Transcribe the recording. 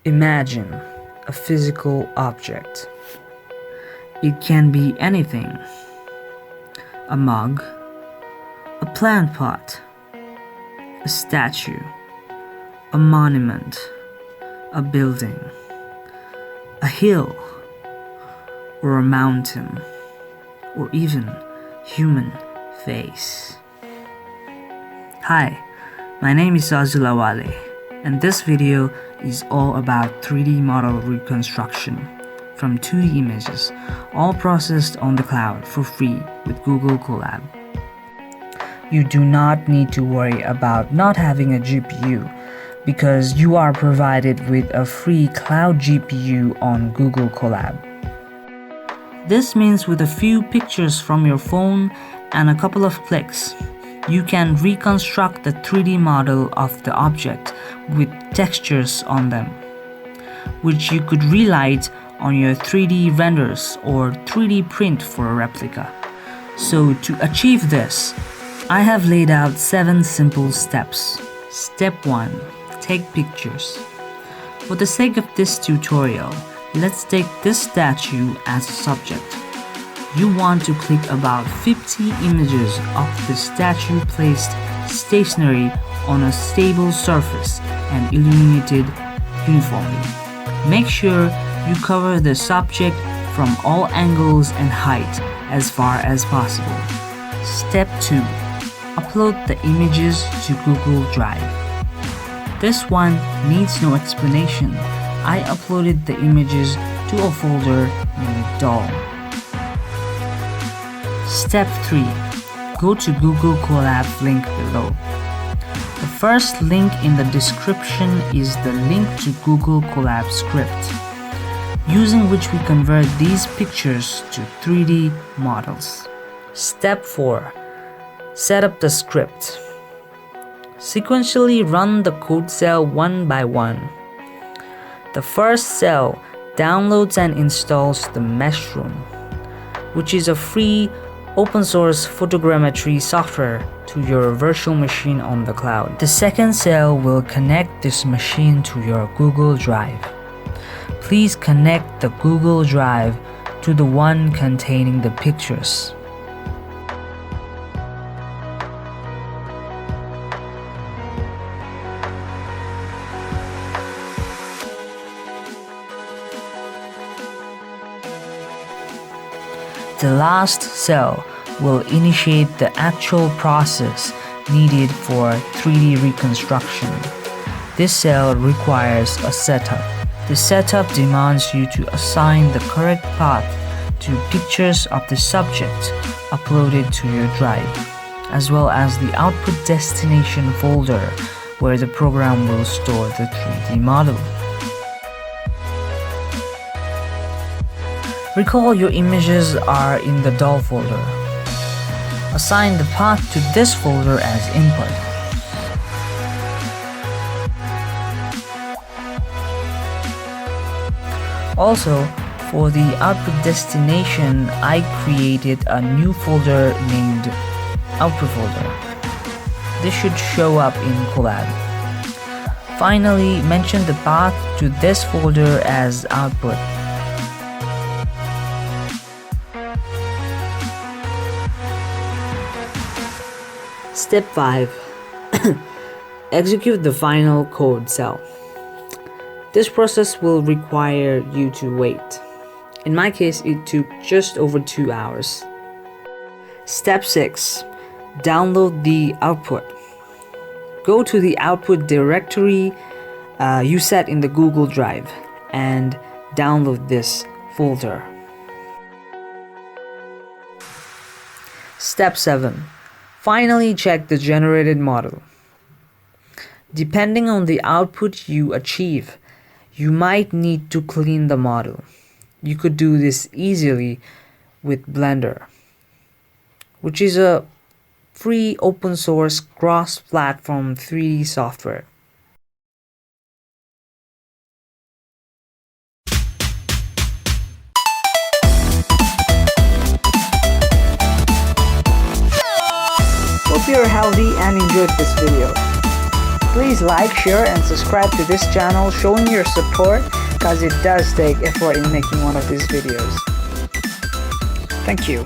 Imagine a physical object. It can be anything: a mug, a plant pot, a statue, a monument, a building, a hill, or a mountain, or even human face. Hi, my name is Sajil Awale, and this video is all about 3D model reconstruction from 2D images, all processed on the cloud for free with Google Collab. You do not need to worry about not having a GPU because you are provided with a free cloud GPU on Google Collab. This means with a few pictures from your phone and a couple of clicks, you can reconstruct the 3D model of the object with textures on them, which you could relight on your 3D renders or 3D print for a replica. So to achieve this, I have laid out 7 simple steps. Step 1. Take pictures. For the sake of this tutorial, let's take this statue as a subject. You want to click about 50 images of the statue placed stationary on a stable surface and illuminated uniformly. Make sure you cover the subject from all angles and height as far as possible. Step 2. Upload the images to Google Drive. This one needs no explanation. I uploaded the images to a folder named doll. Step 3. Go to Google Collab link below. The first link in the description is the link to Google Collab script, using which we convert these pictures to 3D models. Step 4. Set up the script. Sequentially run the code cell one by one. The first cell downloads and installs the Mesh Room, which is a free open source photogrammetry software to your virtual machine on the cloud. The second cell will connect this machine to your Google Drive. Please connect the Google Drive to the one containing the pictures. The last cell will initiate the actual process needed for 3D reconstruction. This cell requires a setup. The setup demands you to assign the correct path to pictures of the subject uploaded to your drive, as well as the output destination folder where the program will store the 3D model. Recall your images are in the doll folder. Assign the path to this folder as input. Also, for the output destination, I created a new folder named output folder. This should show up in Collab. Finally, mention the path to this folder as output. Step 5. Execute the final code cell. This process will require you to wait. In my case, it took just over 2 hours. Step 6. Download the output. Go to the output directory you set in the Google Drive and download this folder. Step 7. Finally, check the generated model. Depending on the output you achieve, you might need to clean the model. You could do this easily with Blender, which is a free open source cross-platform 3D software. Hope you're healthy and enjoyed this video. Please like, share, and subscribe to this channel, showing your support, because it does take effort in making one of these videos. Thank you.